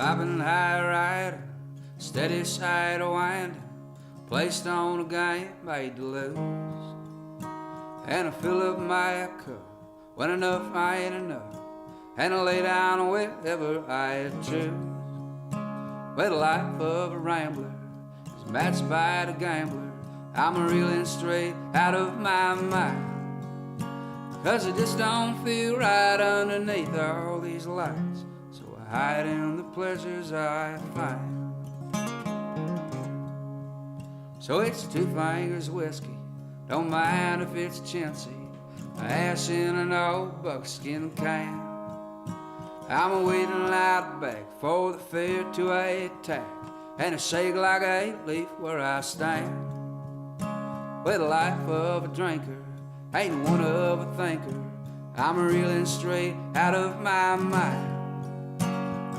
Climbing high rider, steady side winding, placed on a game made to lose. And I fill up my cup when enough I ain't enough, and I lay down wherever I choose. Well, the life of a rambler is matched by the gambler. I'm reeling straight out of my mind, 'cause it just don't feel right underneath all these lights. So I hide in the pleasures I find. So it's 2 fingers whiskey, don't mind if it's chintzy, ash in an old buckskin can. I'm waiting out back for the fair to attack, and it shake like a leaf where I stand. Well, the life of a drinker ain't one of a thinker. I'm reeling straight out of my mind.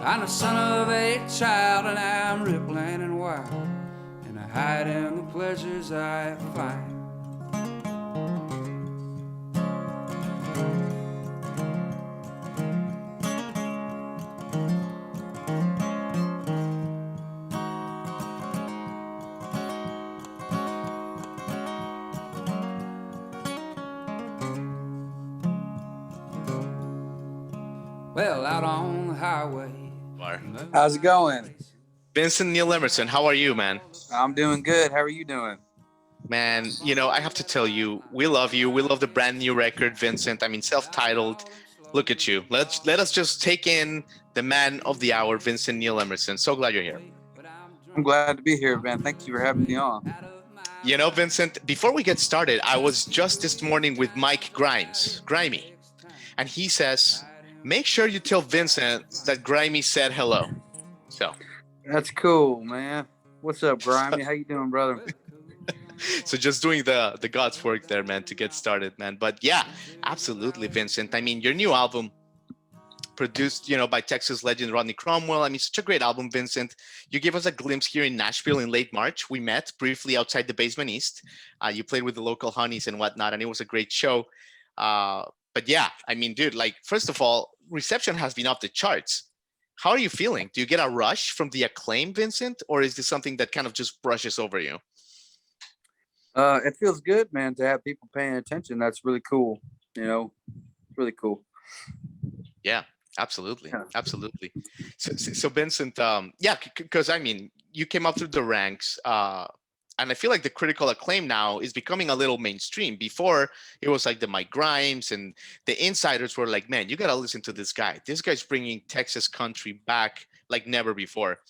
I'm the son of a child, and I'm rippling and wild, and I hide in the pleasures I find. Well, out on the highway. How's it going? Vincent Neil Emerson, how are you, man? I'm doing good. How are you doing? Man, I have to tell you, we love you. We love the brand new record, Vincent. I mean, self-titled. Look at you. Let us just take in the man of the hour, Vincent Neil Emerson. So glad you're here. I'm glad to be here, man. Thank you for having me on. Vincent, before we get started, I was just this morning with Mike Grimy, and he says, make sure you tell Vincent that Grimy said hello. So that's cool, man. What's up, Grimy? How you doing, brother? So just doing the God's work there, man, to get started, man. But yeah, absolutely, Vincent. I mean, your new album produced, by Texas legend Rodney Crowell. I mean, such a great album, Vincent. You gave us a glimpse here in Nashville in late March. We met briefly outside the Basement East. You played with the local honeys and whatnot, and it was a great show. But yeah, I mean, dude, like, first of all, reception has been off the charts. How are you feeling? Do you get a rush from the acclaim, Vincent, or is this something that kind of just brushes over you? It feels good, man, to have people paying attention. That's really cool. Really cool. Yeah, absolutely. Yeah. Absolutely. So Vincent, because I mean, you came up through the ranks, and I feel like the critical acclaim now is becoming a little mainstream. Before, it was like the Mike Grimes and the insiders were like, man, you got to listen to this guy. This guy's bringing Texas country back like never before.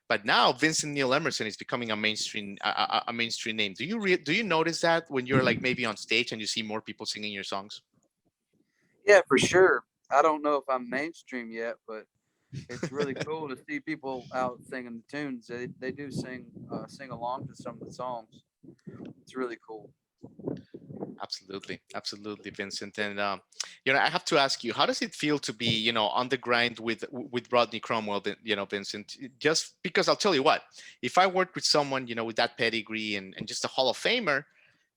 But now Vincent Neil Emerson is becoming a mainstream name. Do you notice that when you're like maybe on stage and you see more people singing your songs? Yeah, for sure. I don't know if I'm mainstream yet, but it's really cool to see people out singing the tunes. They do sing along to some of the songs. It's really cool. Absolutely, Vincent. And I have to ask you, how does it feel to be, on the grind with Rodney Crowell, Vincent? Just because I'll tell you what, if I worked with someone, with that pedigree and just a Hall of Famer,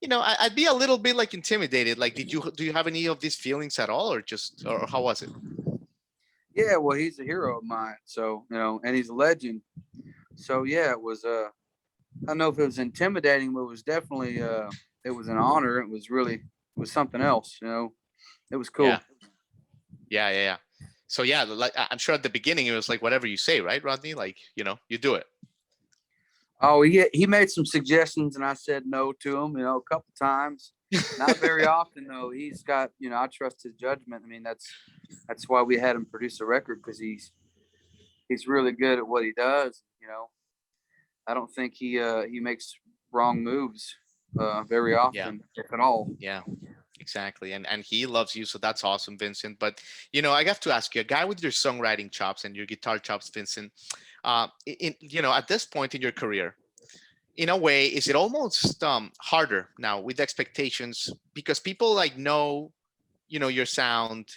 I'd be a little bit like intimidated. Like, do you have any of these feelings at all, or how was it? Yeah, well, he's a hero of mine, so and he's a legend. So yeah, it was. I don't know if it was intimidating, but it was definitely. It was an honor. It was something else. It was cool. Yeah. So yeah, like I'm sure at the beginning it was like whatever you say, right, Rodney? Like you do it. Oh, he made some suggestions, and I said no to him. A couple times. Not very often though. He's got. I trust his judgment. I mean, that's why we had him produce a record, because he's really good at what he does. I don't think he makes wrong moves very often, if at all. Yeah, exactly. And he loves you, so that's awesome, Vincent. But I have to ask you, a guy with your songwriting chops and your guitar chops, Vincent, at this point in your career, in a way, is it almost harder now with expectations, because people like know your sound,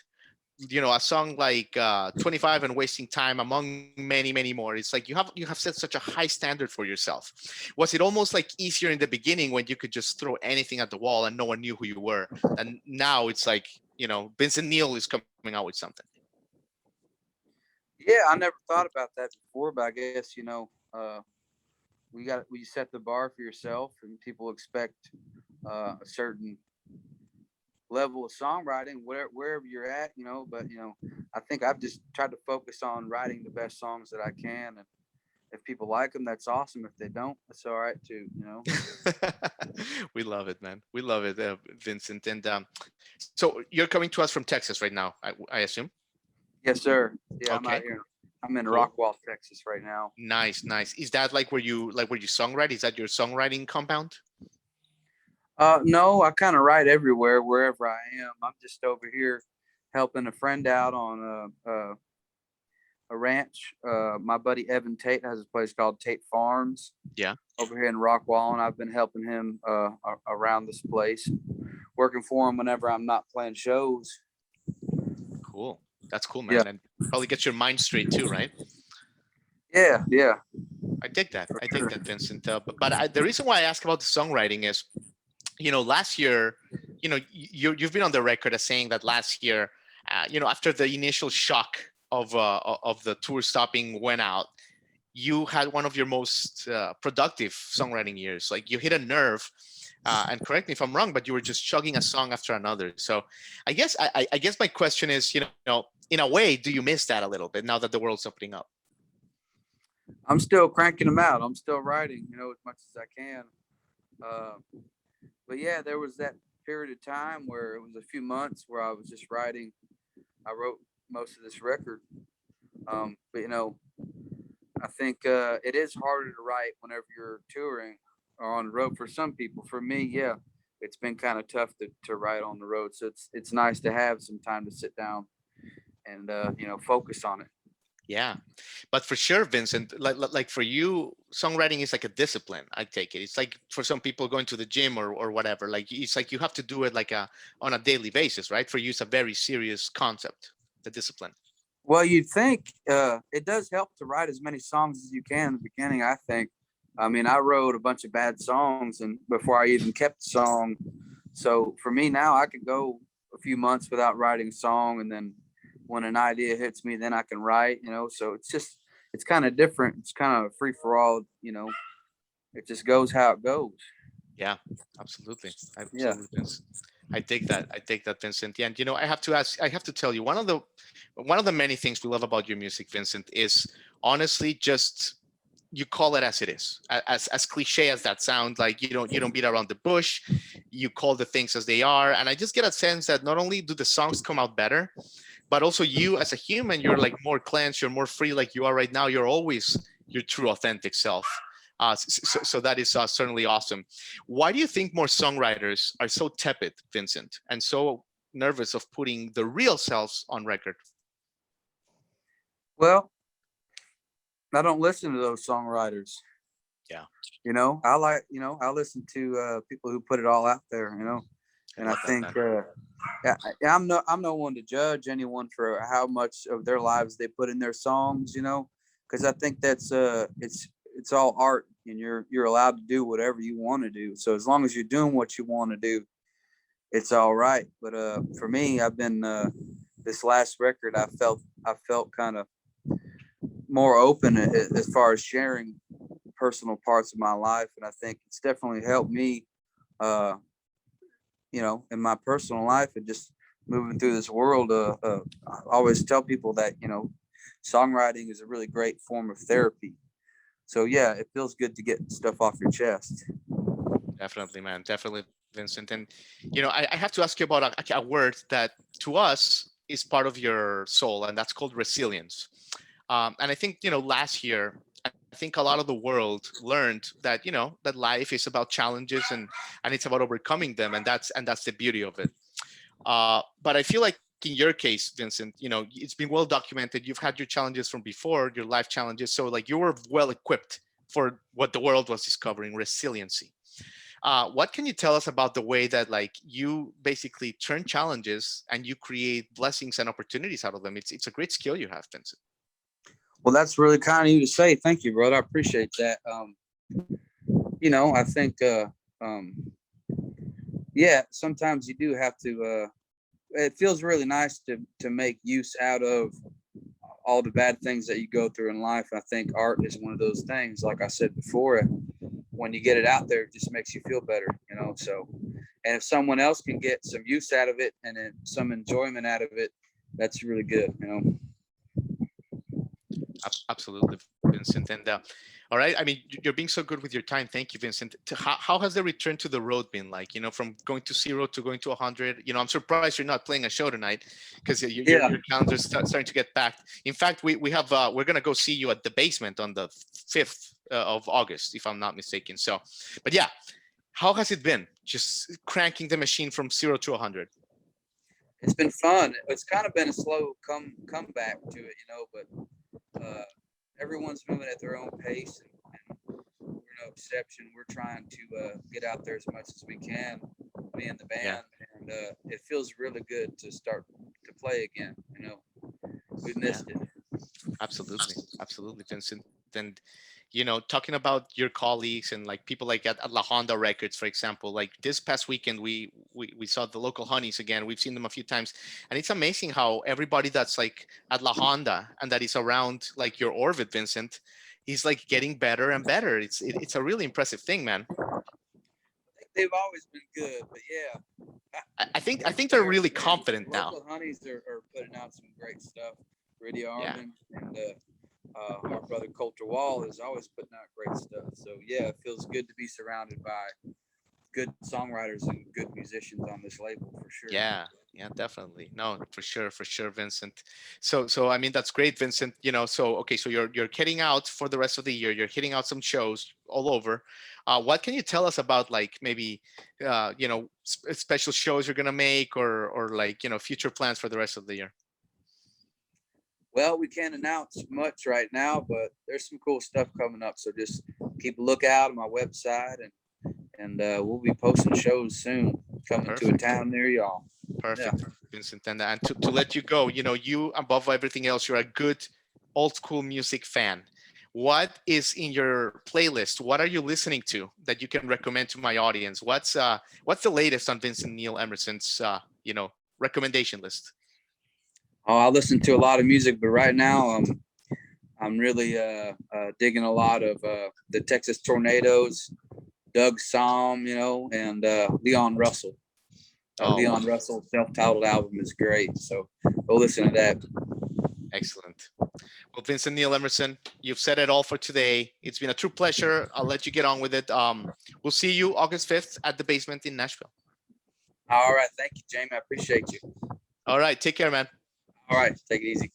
a song like 25 and Wasting Time, among many more. It's like you have set such a high standard for yourself. Was it almost like easier in the beginning when you could just throw anything at the wall and no one knew who you were? And now it's like, Vincent Neil is coming out with something. Yeah, I never thought about that before, but I guess we set the bar for yourself, and people expect a certain level of songwriting wherever you're at, but I think I've just tried to focus on writing the best songs that I can, and if people like them, that's awesome. If they don't, that's all right too. We love it, man. We love it, Vincent. And so you're coming to us from Texas right now, I assume. Yes, sir. Yeah, I'm out Okay, here. I'm in cool. Rockwall, Texas right now. Nice, nice. Is that like where you songwrite? Is that your songwriting compound? No, I kind of write everywhere, wherever I am. I'm just over here helping a friend out on a ranch. My buddy Evan Tate has a place called Tate Farms Yeah. over here in Rockwall, and I've been helping him around this place, working for him whenever I'm not playing shows. Cool. That's cool, Yeah, man. And probably get your mind straight too, right? yeah, I dig that. for I dig sure. that, Vincent. The reason why I ask about the songwriting is, last year, you've been on the record as saying that last year, after the initial shock of the tour stopping went out, you had one of your most productive songwriting years. Like you hit a nerve, and correct me if I'm wrong, but you were just chugging a song after another. So I guess my question is, in a way, do you miss that a little bit now that the world's opening up? I'm still cranking them out. I'm still writing, as much as I can. Uh, but yeah, there was that period of time where it was a few months where I was just writing. I wrote most of this record. But I think it is harder to write whenever you're touring or on the road for some people. For me, yeah, it's been kind of tough to write on the road. So it's nice to have some time to sit down and focus on it. Yeah, but for sure, Vincent, like for you, songwriting is like a discipline. I take it. It's like for some people going to the gym or whatever. Like it's like you have to do it like on a daily basis, right? For you, it's a very serious concept, the discipline. Well, you'd think it does help to write as many songs as you can in the beginning. I think. I mean, I wrote a bunch of bad songs, and before I even kept the song. So for me now, I could go a few months without writing a song, and then when an idea hits me, then I can write. So it's kind of different. It's kind of free for all. It just goes how it goes. Yeah, absolutely, Yeah. absolutely, Vincent. I take that. I take that, Vincent. Yeah, and I have to ask. I have to tell you one of the many things we love about your music, Vincent, is honestly just you call it as it is, as cliche as that sounds. Like you don't beat around the bush. You call the things as they are, and I just get a sense that not only do the songs come out better, but also you as a human, you're like more cleansed, you're more free, like you are right now. You're always your true authentic self. So that is certainly awesome. Why do you think more songwriters are so tepid, Vincent, and so nervous of putting the real selves on record? Well, I don't listen to those songwriters. Yeah, I listen to people who put it all out there. I And I love that, think man. yeah, I'm no one to judge anyone for how much of their lives they put in their songs, because I think that's it's all art, and you're allowed to do whatever you want to do. So as long as you're doing what you want to do, it's all right. But for me, I've been this last record, I felt kind of more open as far as sharing personal parts of my life, and I think it's definitely helped me uh in my personal life and just moving through this world. I always tell people that songwriting is a really great form of therapy. So yeah, it feels good to get stuff off your chest. Definitely, man. Definitely, Vincent. And I have to ask you about a word that to us is part of your soul, and that's called resilience. And I think last year, I think a lot of the world learned that that life is about challenges and it's about overcoming them, and that's the beauty of it. But I feel like in your case, Vincent, it's been well documented. You've had your challenges from before, your life challenges. So like you were well equipped for what the world was discovering, resiliency. What can you tell us about the way that like you basically turn challenges and you create blessings and opportunities out of them? It's a great skill you have, Vincent. Well, that's really kind of you to say. Thank you, brother. I appreciate that. I think um yeah, sometimes you do have to it feels really nice to make use out of all the bad things that you go through in life. I think art is one of those things. Like I said before, when you get it out there, it just makes you feel better, you know. So, and if someone else can get some use out of it and then some enjoyment out of it, that's really good, you know. Absolutely, Vincent. And all right, I mean, you're being so good with your time. Thank you, Vincent. How has the return to the road been like? You know, from going to 0 to going to 100. You know, I'm surprised you're not playing a show tonight because your calendar's starting to get packed. In fact, we have we're gonna go see you at the Basement on the 5th of August, if I'm not mistaken. So, but yeah, how has it been? Just cranking the machine from 0 to 100. It's been fun. It's kind of been a slow comeback to it, you know, but everyone's moving at their own pace, and we're no exception. We're trying to get out there as much as we can, me and the band, and it feels really good to start to play again. You know, we missed it. Absolutely, Vincent. And you know, talking about your colleagues and like people like at La Honda Records, for example, like this past weekend, we saw the local Honeys again. We've seen them a few times, and it's amazing how everybody that's like at La Honda and that is around like your orbit, Vincent, is like getting better and better. It's a really impressive thing, man. They've always been good, but yeah, I think they're really confident now. Local Honeys are putting out some great stuff. Radio Armin and our brother Coulter Wall is always putting out great stuff. So yeah, it feels good to be surrounded by good songwriters and good musicians on this label for sure. Yeah, definitely. No, for sure, Vincent. So I mean that's great, Vincent. You know, so okay, so you're heading out for the rest of the year. You're hitting out some shows all over. What can you tell us about like maybe you know special shows you're gonna make or like you know future plans for the rest of the year? Well, we can't announce much right now, but there's some cool stuff coming up. So just keep a lookout on my website, and we'll be posting shows soon coming to a town near y'all. Perfect, Vincent. And to let you go, you know, you above everything else, you're a good old school music fan. What is in your playlist? What are you listening to that you can recommend to my audience? What's the latest on Vincent Neil Emerson's you know recommendation list? Oh, I listen to a lot of music, but right now I'm really digging a lot of the Texas Tornadoes, Doug Psalm, you know, and Leon Russell. Leon Russell's self-titled album is great, so go listen to that. Excellent. Well, Vincent Neil Emerson, you've said it all for today. It's been a true pleasure. I'll let you get on with it. We'll see you August 5th at the Basement in Nashville. All right. Thank you, Jamie. I appreciate you. All right. Take care, man. All right. Take it easy.